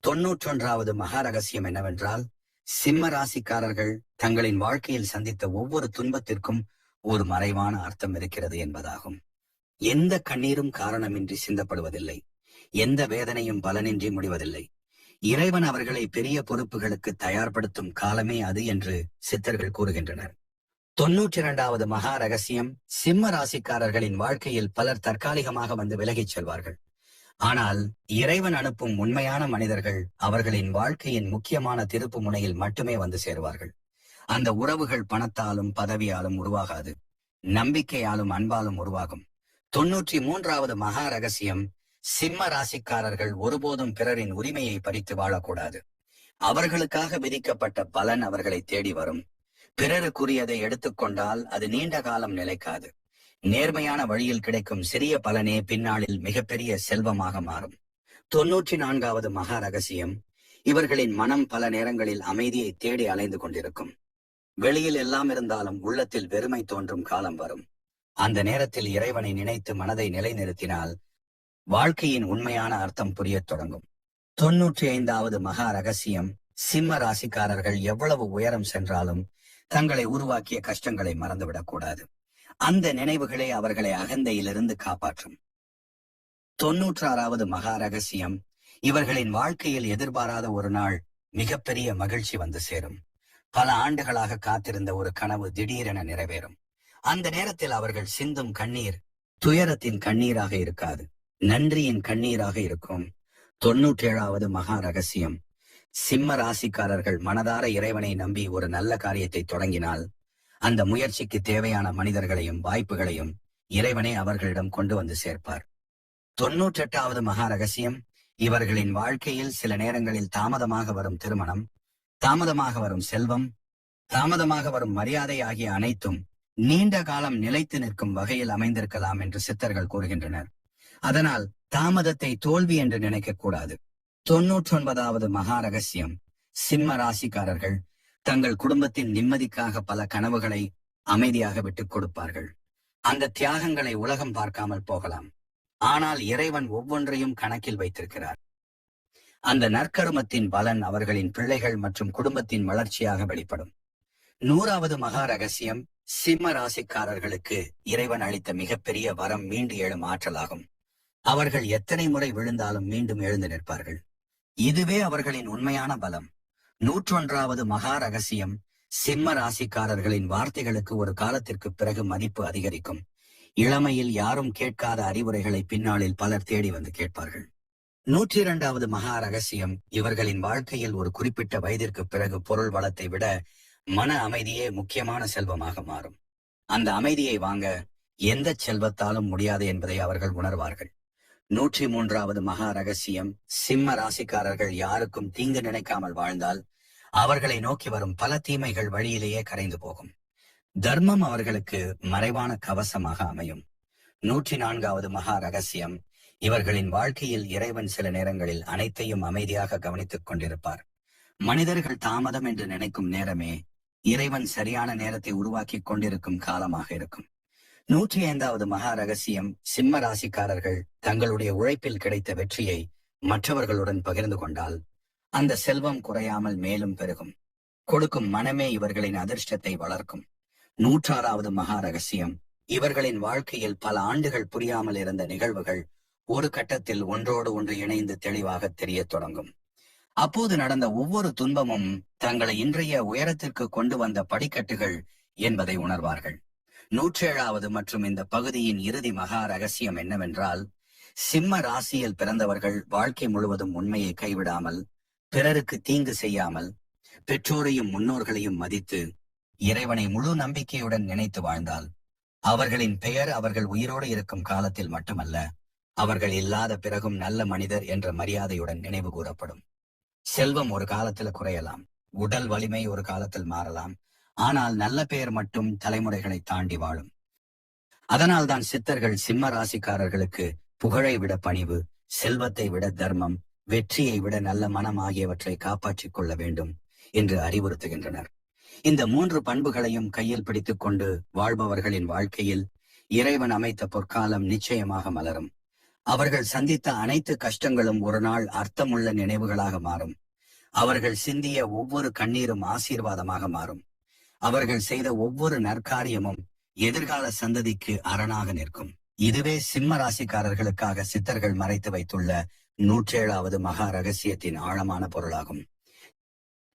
91வது மகா ரகசியம் என்னவென்றால், சிம்ம ராசிக்காரர்கள் தங்களின் வாழ்க்கையில் சந்தித்த ஒவ்வொரு துன்பத்திற்கும் ஒரு மறைவான அர்த்தம் இருக்கிறது என்பதாகும். எந்த கண்ணீரும் காரணமின்றி சிந்தப்படுவதில்லை. எந்த வேதனையும் பலனின்றி முடிவதில்லை. இறைவன் அவர்களை பெரிய பொறுப்புகளுக்கு தயார்படுத்தும் காலமே அது என்று சித்தர்கள் கூறுகின்றனர். 92வது மகா ரகசியம். சிம்ம ராசிக்காரர்களின் வாழ்க்கையில் பலர் தற்காலிகமாக வந்து விலகிச் செல்வார்கள். ஆனால் இறைவன் அனுப்பும் உண்மையான மனிதர்கள் அவர்களின் வாழ்க்கையின் முக்கியமான திருப்பு முனையில் மட்டுமே வந்து சேருவார்கள். அந்த உறவுகள் பணத்தாலும் பதவியாலும் உருவாகாது, நம்பிக்கையாலும் அன்பாலும் உருவாகும். 93வது மகா ரகசியம். சிம்ம ராசிக்காரர்கள் ஒருபோதும் பிறரின் உரிமையை பறித்து வாழக்கூடாது. அவர்களுக்காக விதிக்கப்பட்ட பலன் அவர்களை தேடி வரும். பிறருக்குரியதை எடுத்துக்கொண்டால் அது நீண்ட காலம் நிலைக்காது. நேர்மையான வழியில் கிடைக்கும் சிறிய பலனே பின்னாளில் மிகப்பெரிய செல்வமாக மாறும். 94வது மகா ரகசியம். இவர்களின் மனம் பல நேரங்களில் அமைதியை தேடி அலைந்து கொண்டிருக்கும். வெளியில் எல்லாம் இருந்தாலும் உள்ளத்தில் வெறுமை தோன்றும் காலம் வரும். அந்த நேரத்தில் இறைவனை நினைத்து மனதை நிலைநிறுத்தினால் வாழ்க்கையின் உண்மையான அர்த்தம் புரியத் தொடங்கும். 95வது மகா ரகசியம். சிம்ம ராசிக்காரர்கள் எவ்வளவு உயரம் சென்றாலும் தங்களை உருவாக்கிய கஷ்டங்களை மறந்துவிடக்கூடாது. அந்த நினைவுகளே அவர்களை அகந்தையிலிருந்து காப்பாற்றும். 96வது மகா ரகசியம். இவர்களின் வாழ்க்கையில் எதிர்பாராத ஒரு நாள் மிகப்பெரிய மகிழ்ச்சி வந்து சேரும். பல ஆண்டுகளாக காத்திருந்த ஒரு கனவு திடீரென நிறைவேறும். அந்த நேரத்தில் அவர்கள் சிந்தும் கண்ணீர் துயரத்தின் கண்ணீராக இருக்காது, நன்றியின் கண்ணீராக இருக்கும். 97வது மகா ரகசியம். சிம்ம ராசிக்காரர்கள் மனதார இறைவனை நம்பி ஒரு நல்ல காரியத்தை தொடங்கினால் அந்த முயற்சிக்கு தேவையான மனிதர்களையும் வாய்ப்புகளையும் இறைவனே அவர்களிடம் கொண்டு வந்து சேர்ப்பார். 98வது மகா ரகசியம். இவர்களின் வாழ்க்கையில் சில நேரங்களில் தாமதமாக வரும் திருமணம், தாமதமாக வரும் செல்வம், தாமதமாக வரும் மரியாதை ஆகிய அனைத்தும் நீண்ட காலம் நிலைத்து நிற்கும் வகையில் அமைந்திருக்கலாம் என்று சித்தர்கள் கூறுகின்றனர். அதனால் தாமதத்தை தோல்வி என்று நினைக்க கூடாது. 99வது மகா ரகசியம். சிம்ம ராசிக்காரர்கள் தங்கள் குடும்பத்தின் நிம்மதிக்காக பல கனவுகளை அமைதியாக விட்டுக் கொடுப்பார்கள். அந்த தியாகங்களை உலகம் பார்க்காமல் போகலாம், ஆனால் இறைவன் ஒவ்வொன்றையும் கணக்கில் வைத்திருக்கிறார். அந்த நற்கருமத்தின் பலன் அவர்களின் பிள்ளைகள் மற்றும் குடும்பத்தின் வளர்ச்சியாக வெளிப்படும். 100வது மகா ரகசியம். சிம்ம ராசிக்காரர்களுக்கு இறைவன் அளித்த மிகப்பெரிய வரம் மீண்டு எழும் ஆற்றலாகும். அவர்கள் எத்தனை முறை விழுந்தாலும் மீண்டும் எழுந்து நிற்பார்கள். இதுவே அவர்களின் உண்மையான பலம். 101வது மகா ரகசியம். சிம்ம ராசிக்காரர்களின் வார்த்தைகளுக்கு ஒரு காலத்திற்கு பிறகு மதிப்பு அதிகரிக்கும். இளமையில் யாரும் கேட்காத அறிவுரைகளை பின்னாளில் பலர் தேடி வந்து கேட்பார்கள். 102வது மகா ரகசியம். இவர்களின் வாழ்க்கையில் ஒரு குறிப்பிட்ட வயதிற்கு பிறகு பொருள் வளத்தை விட மன அமைதியே முக்கியமான செல்வமாக மாறும். அந்த அமைதியை வாங்க எந்த செல்வத்தாலும் முடியாது என்பதை அவர்கள் உணர்வார்கள். 103வது மகா ரகசியம். சிம்ம ராசிக்காரர்கள் யாருக்கும் தீங்கு நினைக்காமல் வாழ்ந்தால் அவர்களை நோக்கி வரும் பல தீமைகள் வழியிலேயே கரைந்து போகும். தர்மம் அவர்களுக்கு மறைவான கவசமாக அமையும். 104வது மகா ரகசியம். இவர்களின் வாழ்க்கையில் இறைவன் சில நேரங்களில் அனைத்தையும் அமைதியாக கவனித்துக் கொண்டிருப்பார். மனிதர்கள் தாமதம் என்று நினைக்கும் நேரமே இறைவன் சரியான நேரத்தை உருவாக்கி கொண்டிருக்கும் காலமாக இருக்கும். 105வது மகா ரகசியம். சிம்ம ராசிக்காரர்கள் தங்களுடைய உழைப்பில் கிடைத்த வெற்றியை மற்றவர்களுடன் பகிர்ந்து கொண்டால் அந்த செல்வம் குறையாமல் மேலும் பெருகும். கொடுக்கும் மனமே இவர்களின் அதிர்ஷ்டத்தை வளர்க்கும். 106வது மகா ரகசியம். இவர்களின் வாழ்க்கையில் பல ஆண்டுகள் புரியாமல் இருந்த நிகழ்வுகள் ஒரு கட்டத்தில் ஒன்றோடு ஒன்று இணைந்து தெளிவாக தெரியத் தொடங்கும். அப்போது நடந்த ஒவ்வொரு துன்பமும் தங்களை இன்றைய உயரத்திற்கு கொண்டு வந்த படிக்கட்டுகள் என்பதை உணர்வார்கள். 107வது மற்றும் இந்த பகுதியின் இறுதி மகா ரகசியம் என்னவென்றால், சிம்ம ராசியில் பிறந்தவர்கள் வாழ்க்கை முழுவதும் உண்மையை கைவிடாமல், பிறருக்கு தீங்கு செய்யாமல், பெற்றோரையும் முன்னோர்களையும் மதித்து இறைவனை முழு நம்பிக்கையுடன் நினைத்து வாழ்ந்தால் அவர்களின் பெயர் அவர்கள் உயிரோடு இருக்கும் காலத்தில் மட்டுமல்ல, அவர்கள் இல்லாத பிறகும் நல்ல மனிதர் என்ற மரியாதையுடன் நினைவு கூறப்படும். செல்வம் ஒரு காலத்தில் குறையலாம், உடல் வலிமை ஒரு காலத்தில் மாறலாம், ஆனால் நல்ல பெயர் மட்டும் தலைமுறைகளை தாண்டி வாழும். அதனால்தான் சித்தர்கள் சிம்ம ராசிக்காரர்களுக்கு புகழை விட பணிவு, செல்வத்தை விட தர்மம், வெற்றியை விட நல்ல மனம் ஆகியவற்றை காப்பாற்றிக் கொள்ள வேண்டும் என்று அறிவுறுத்துகின்றனர். இந்த 3 பண்புகளையும் கையில் பிடித்துக் கொண்டு வாழ்பவர்களின் வாழ்க்கையில் இறைவன் அமைத்த பொற்காலம் நிச்சயமாக மலரும். அவர்கள் சந்தித்த அனைத்து கஷ்டங்களும் ஒரு நாள் அர்த்தமுள்ள நினைவுகளாக மாறும். அவர்கள் சிந்திய ஒவ்வொரு கண்ணீரும் ஆசீர்வாதமாக மாறும். அவர்கள் செய்த ஒவ்வொரு நற்காரியமும் எதிர்கால சந்ததிக்கு அரணாக நிற்கும். இதுவே சிம்ம ராசிக்காரர்களுக்காக சித்தர்கள் மறைத்து வைத்துள்ள 107வது மகா ரகசியத்தின் ஆழமான பொருளாகும்.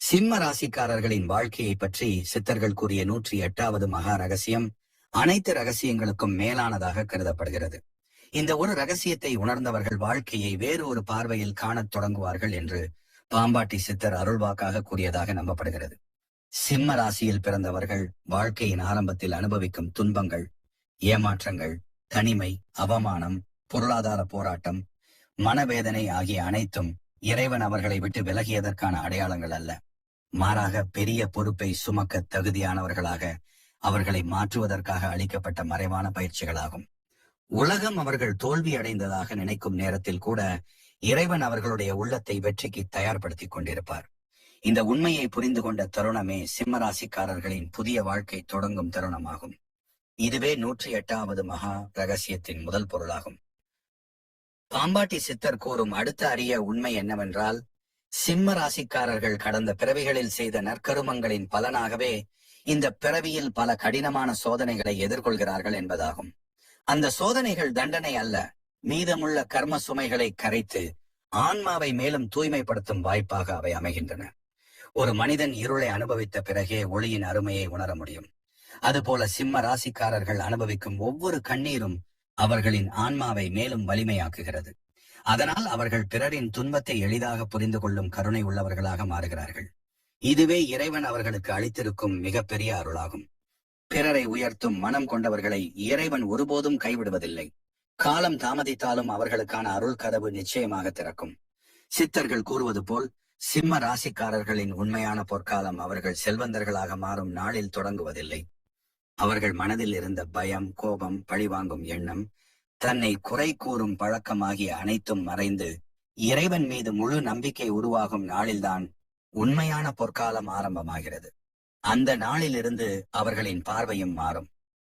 சிம்ம ராசிக்காரர்களின் வாழ்க்கையை பற்றி சித்தர்கள் கூறிய 108வது மகா ரகசியம் அனைத்து ரகசியங்களுக்கும் மேலானதாக கருதப்படுகிறது. இந்த ஒரு ரகசியத்தை உணர்ந்தவர்கள் வாழ்க்கையை வேறு ஒரு பார்வையில் காணத் தொடங்குவார்கள் என்று பாம்பாட்டி சித்தர் அருள்வாக்காக கூறியதாக நம்பப்படுகிறது. சிம்ம ராசியில் பிறந்தவர்கள் வாழ்க்கையின் ஆரம்பத்தில் அனுபவிக்கும் துன்பங்கள், ஏமாற்றங்கள், தனிமை, அவமானம், பொருளாதார போராட்டம், மனவேதனை ஆகிய அனைத்தும் இறைவன் அவர்களை விட்டு விலகியதற்கான அடையாளங்கள் அல்ல. மாறாக பெரிய பொறுப்பை சுமக்க தகுதியானவர்களாக அவர்களை மாற்றுவதற்காக அளிக்கப்பட்ட மறைவான பயிற்சிகளாகும். உலகம் அவர்கள் தோல்வி அடைந்ததாக நினைக்கும் நேரத்தில் கூட இறைவன் அவர்களுடைய உள்ளத்தை வெற்றிக்கு தயார்படுத்திக் கொண்டிருப்பார். இந்த உண்மையை புரிந்து கொண்ட தருணமே சிம்மராசிக்காரர்களின் புதிய வாழ்க்கை தொடங்கும் தருணமாகும். இதுவே 108வது மகா ரகசியத்தின் முதல் பொருளாகும். பாம்பாட்டி சித்தர் கூறும் அடுத்த அரிய உண்மை என்னவென்றால், சிம்ம ராசிக்காரர்கள் கடந்த பிறவிகளில் செய்த நற்கருமங்களின் பலனாகவே இந்த பிறவியில் பல கடினமான சோதனைகளை எதிர்கொள்கிறார்கள் என்பதாகும். அந்த சோதனைகள் தண்டனை அல்ல, மீதமுள்ள கர்ம சுமைகளை கரைத்து ஆன்மாவை மேலும் தூய்மைப்படுத்தும் வாய்ப்பாக அவை அமைகின்றன. ஒரு மனிதன் இருளை அனுபவித்த பிறகே ஒளியின் அருமையை உணர முடியும். அதுபோல சிம்ம ராசிக்காரர்கள் அனுபவிக்கும் ஒவ்வொரு கண்ணீரும் அவர்களின் ஆன்மாவை மேலும் வலிமையாக்குகிறது. அதனால் அவர்கள் பிறரின் துன்பத்தை எளிதாக புரிந்து கொள்ளும் கருணை உள்ளவர்களாக மாறுகிறார்கள். இதுவே இறைவன் அவர்களுக்கு அளித்திருக்கும் மிகப்பெரிய அருளாகும். பிறரை உயர்த்தும் மனம் கொண்டவர்களை இறைவன் ஒருபோதும் கைவிடுவதில்லை. காலம் தாமதித்தாலும் அவர்களுக்கான அருள் கதவு நிச்சயமாக திறக்கும். சித்தர்கள் கூறுவது போல் சிம்ம ராசிக்காரர்களின் உண்மையான பொற்காலம் அவர்கள் செல்வந்தர்களாக மாறும் நாளில் தொடங்குவதில்லை. அவர்கள் மனதில் இருந்த பயம், கோபம், பழிவாங்கும் எண்ணம், தன்னை குறை கூறும் பழக்கம் ஆகிய அனைத்தும் மறைந்து இறைவன் மீது முழு நம்பிக்கை உருவாகும் நாளில்தான் உண்மையான பொற்காலம் ஆரம்பமாகிறது. அந்த நாளிலிருந்து அவர்களின் பார்வையும் மாறும்.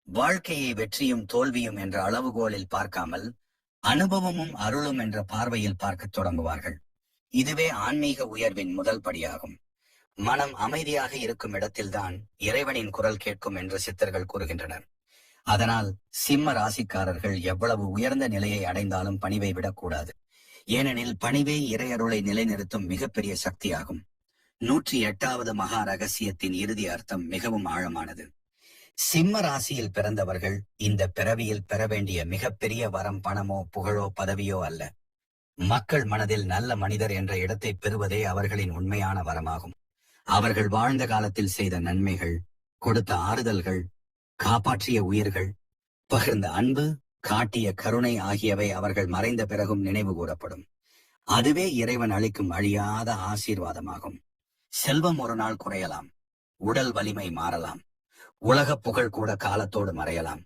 வாழ்க்கையை வெற்றியும் தோல்வியும் என்ற அளவுகோலில் பார்க்காமல் அனுபவமும் அருளும் என்ற பார்வையில் பார்க்க தொடங்குவார்கள். இதுவே ஆன்மீக உயர்வின் முதல் படியாகும். மனம் அமைதியாக இருக்கும் இடத்தில்தான் இறைவனின் குரல் கேட்கும் என்று சித்தர்கள் கூறுகின்றனர். அதனால் சிம்ம ராசிக்காரர்கள் எவ்வளவு உயர்ந்த நிலையை அடைந்தாலும் பணிவை விடக்கூடாது. ஏனெனில் பணிவே இறையருளை நிலைநிறுத்தும் மிகப்பெரிய சக்தியாகும். 108வது மகா ரகசியத்தின் இறுதி அர்த்தம் மிகவும் ஆழமானது. சிம்ம ராசியில் பிறந்தவர்கள் இந்த பிறவியில் பெற வேண்டிய மிகப்பெரிய வரம் பணமோ புகழோ பதவியோ அல்ல. மக்கள் மனதில் நல்ல மனிதர் என்ற இடத்தை பெறுவதே அவர்களின் உண்மையான வரமாகும். அவர்கள் வாழ்ந்த காலத்தில் செய்த நன்மைகள், கொடுத்த ஆறுதல்கள், காப்பாற்றிய உயிர்கள், பகிர்ந்த அன்பு, காட்டிய கருணை ஆகியவை அவர்கள் மறைந்த பிறகும் நினைவு கூறப்படும். அதுவே இறைவன் அளிக்கும் அழியாத ஆசீர்வாதமாகும். செல்வம் ஒரு நாள் குறையலாம், உடல் வலிமை மாறலாம், உலக புகழ் கூட காலத்தோடு மறையலாம்.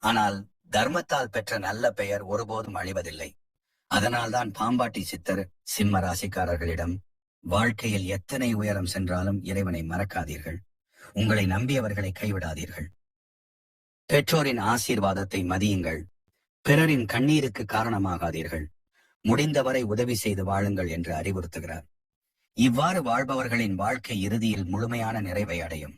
ஆனால் தர்மத்தால் பெற்ற நல்ல பெயர் ஒருபோதும் அழிவதில்லை. அதனால்தான் பாம்பாட்டி சித்தர் சிம்ம ராசிக்காரர்களிடம், வாழ்க்கையில் எத்தனை உயரம் சென்றாலும் இறைவனை மறக்காதீர்கள், உங்களை நம்பியவர்களை கைவிடாதீர்கள், பெற்றோரின் ஆசீர்வாதத்தை மதியுங்கள், பிறரின் கண்ணீருக்கு காரணமாகாதீர்கள், முடிந்தவரை உதவி செய்து வாழுங்கள் என்று அறிவுறுத்துகிறார். இவ்வாறு வாழ்பவர்களின் வாழ்க்கை இறுதியில் முழுமையான நிறைவை அடையும்.